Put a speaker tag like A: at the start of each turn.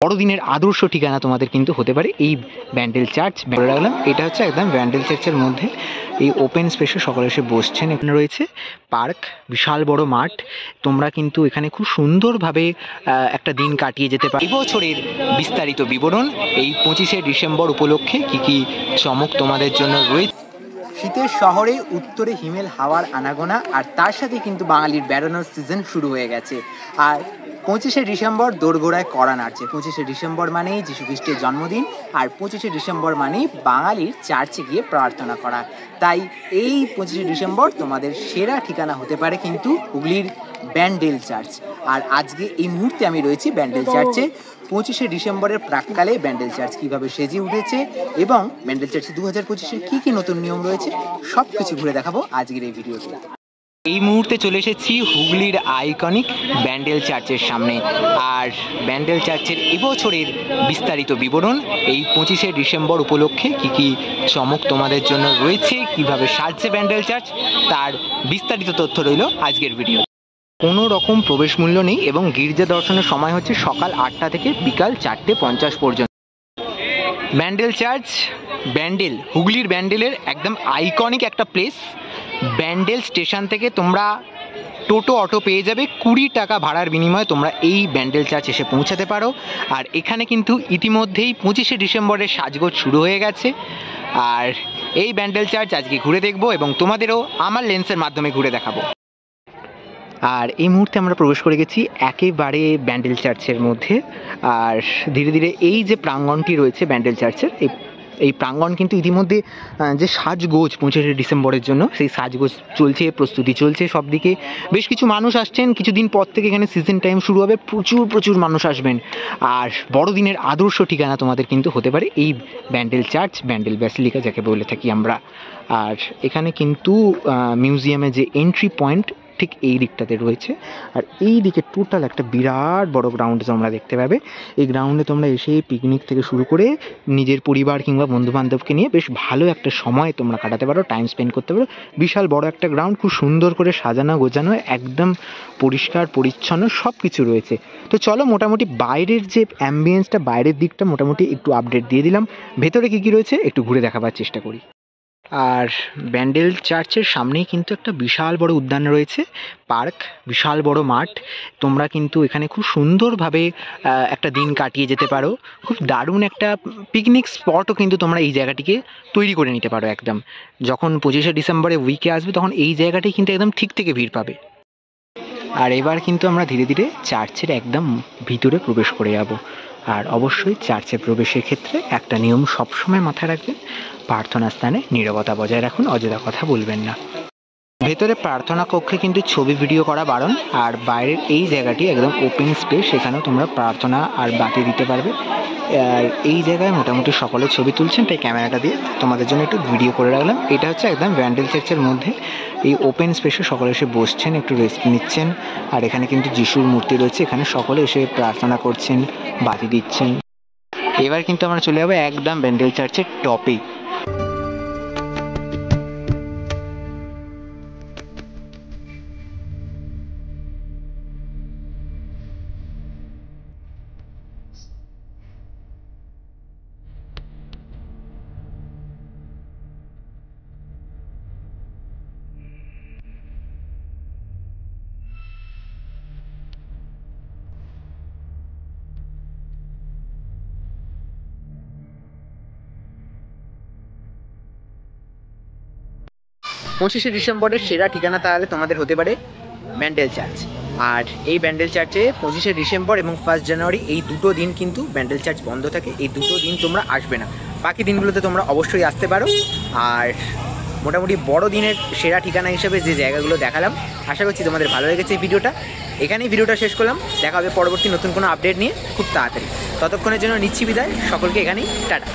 A: বড়দিনের আদর্শ ঠিকানা তোমাদের কিন্তু হতে পারে এই ব্যান্ডেল চার্চ। বলে রাখলাম এটা হচ্ছে একদম ব্যান্ডেল চার্চের মধ্যে এই ওপেন স্পেসে সকলে এসে বসছেন। এখানে রয়েছে পার্ক, বিশাল বড় মাঠ। তোমরা কিন্তু এখানে খুব সুন্দরভাবে একটা দিন কাটিয়ে যেতে পারো। এবছরের বিস্তারিত বিবরণ এই 25শে ডিসেম্বর উপলক্ষে কি কি চমক তোমাদের জন্য রয়েছে। শীতের শহরে উত্তরে হিমেল হাওয়ার আনাগোনা, আর তার সাথে কিন্তু বাঙালির বেড়ানোর সিজন শুরু হয়ে গেছে। আর 25শে ডিসেম্বর দোরগোড়ায় কড়া নাড়ছে। 25শে ডিসেম্বর মানেই যীশু খ্রিস্টের জন্মদিন, আর 25শে ডিসেম্বর মানেই বাঙালির চার্চে গিয়ে প্রার্থনা করা। তাই এই 25শে ডিসেম্বর তোমাদের সেরা ঠিকানা হতে পারে কিন্তু হুগলির ব্যান্ডেল চার্চ। আর আজকে এই মুহূর্তে আমি রয়েছি ব্যান্ডেল চার্চে। 25শে ডিসেম্বরের প্রাককালে ব্যান্ডেল চার্চ কীভাবে সেজে উঠেছে এবং ব্যান্ডেল চার্চে 2025-এর কী কী নতুন নিয়ম রয়েছে সব কিছু ঘুরে দেখাবো আজকের এই ভিডিওতে। এই মুহূর্তে চলে এসেছি হুগলির আইকনিক ব্যান্ডেল চার্চের সামনে। আর ব্যান্ডেল চার্চের এবছরের বিস্তারিত বিবরণ এই 25শে ডিসেম্বর উপলক্ষে কি কি চমক তোমাদের জন্য রয়েছে, কিভাবে সাজছে ব্যান্ডেল চার্চ, তার বিস্তারিত তথ্য রইল আজকের ভিডিও। কোনো রকম প্রবেশ মূল্য নেই এবং গির্জা দর্শনের সময় হচ্ছে সকাল 8টা থেকে বিকাল 4:50 পর্যন্ত। ব্যান্ডেল চার্চ ব্যান্ডেল, হুগলির ব্যান্ডেলের একদম আইকনিক একটা প্লেস। ব্যান্ডেল স্টেশন থেকে তোমরা টোটো অটো পেয়ে যাবে। 20 টাকা ভাড়ার বিনিময়ে তোমরা এই ব্যান্ডেল চার্চ এসে পৌঁছাতে পারো। আর এখানে কিন্তু ইতিমধ্যেই 25শে ডিসেম্বরের সাজগোজ শুরু হয়ে গেছে। আর এই ব্যান্ডেল চার্চ আজকে ঘুরে দেখবো এবং তোমাদেরও আমার লেন্সের মাধ্যমে ঘুরে দেখাবো। আর এই মুহূর্তে আমরা প্রবেশ করে গেছি একেবারে ব্যান্ডেল চার্চের মধ্যে। আর ধীরে ধীরে এই যে প্রাঙ্গণটি রয়েছে ব্যান্ডেল চার্চের, এই প্রাঙ্গণ কিন্তু ইতিমধ্যে যে সাজগোজ 25শে ডিসেম্বরের জন্য সেই সাজগোজ চলছে, প্রস্তুতি চলছে সব দিকে। বেশ কিছু মানুষ আসছেন, কিছুদিন পর থেকে এখানে সিজন টাইম শুরু হবে, প্রচুর মানুষ আসবেন। আর বড়দিনের আদর্শ ঠিকানা তোমাদের কিন্তু হতে পারে এই ব্যান্ডেল চার্চ, ব্যান্ডেল ব্যাসিলিকা যাকে বলে থাকি আমরা। আর এখানে কিন্তু মিউজিয়ামে যে এন্ট্রি পয়েন্ট ঠিক এই দিকটাতে রয়েছে। আর এই দিকে টোটাল একটা বিরাট বড় গ্রাউন্ড তোমরা দেখতে পাবে। এই গ্রাউন্ডে তোমরা এসে পিকনিক থেকে শুরু করে নিজের পরিবার কিংবা বন্ধুবান্ধবকে নিয়ে বেশ ভালো একটা সময় তোমরা কাটাতে পারো, টাইম স্পেন্ড করতে পারো। বিশাল বড় একটা গ্রাউন্ড, খুব সুন্দর করে সাজানো গোছানো, একদম পরিষ্কার পরিচ্ছন্ন সব কিছু রয়েছে। তো চলো মোটামুটি বাইরের যে অ্যাম্বিয়েন্সটা, বাইরের দিকটা মোটামুটি একটু আপডেট দিয়ে দিলাম। ভেতরে কী কী রয়েছে একটু ঘুরে দেখাবার চেষ্টা করি। আর ব্যান্ডেল চার্চের সামনেই কিন্তু একটা বিশাল বড় উদ্যান রয়েছে, পার্ক, বিশাল বড় মাঠ। তোমরা কিন্তু এখানে খুব সুন্দরভাবে একটা দিন কাটিয়ে যেতে পারো। খুব দারুণ একটা পিকনিক স্পটও কিন্তু তোমরা এই জায়গাটিকে তৈরি করে নিতে পারো একদম। যখন 25শে ডিসেম্বরে উইকে আসবে তখন এই জায়গাটি কিন্তু একদম ঠিক থেকে ভিড় পাবে। আর এবার কিন্তু আমরা ধীরে ধীরে চার্চের একদম ভিতরে প্রবেশ করে যাব। আর অবশ্যই চার্চে প্রবেশের ক্ষেত্রে একটা নিয়ম সবসময় মাথায় রাখবেন, প্রার্থনা স্থানে নীরবতা বজায় রাখুন, অযথা কথা বলবেন না। ভেতরে প্রার্থনা কক্ষে কিন্তু ছবি ভিডিও করা বারণ। আর বাইরের এই জায়গাটি একদম ওপেন স্পেস, সেখানেও তোমরা প্রার্থনা আর বাতি দিতে পারবে। আর এই জায়গায় মোটামুটি সকলে ছবি তুলছেন, তাই ক্যামেরাটা দিয়ে তোমাদের জন্য একটু ভিডিও করে রাখলাম। এটা হচ্ছে একদম ব্যান্ডেল চার্চের মধ্যে এই ওপেন স্পেসে সকলে এসে বসছেন, একটু রেস্ট নিচ্ছেন। আর এখানে কিন্তু যিশুর মূর্তি রয়েছে, এখানে সকলে এসে প্রার্থনা করছেন, বাতি দিচ্ছেন। এবার কিন্তু আমরা চলে যাবো একদম ব্যান্ডেল চার্চের টপে। পঁচিশে ডিসেম্বরের সেরা ঠিকানা তাহলে তোমাদের হতে পারে ব্যান্ডেল চার্চ। আর এই ব্যান্ডেল চার্চে 25শে ডিসেম্বর এবং 1 জানুয়ারি এই দুটো দিন কিন্তু ব্যান্ডেল চার্চ বন্ধ থাকে। এই দুটো দিন তোমরা আসবে না, বাকি দিনগুলোতে তোমরা অবশ্যই আসতে পারো। আর মোটামুটি বড় দিনের সেরা ঠিকানা হিসেবে যে জায়গাগুলো দেখালাম, আশা করছি তোমাদের ভালো লেগেছে এই ভিডিওটা। এখানেই ভিডিওটা শেষ করলাম, দেখা হবে পরবর্তী নতুন কোনো আপডেট নিয়ে খুব তাড়াতাড়ি। ততক্ষণের জন্য নিচ্ছি বিদায়, সকলকে এখানেই টাটা।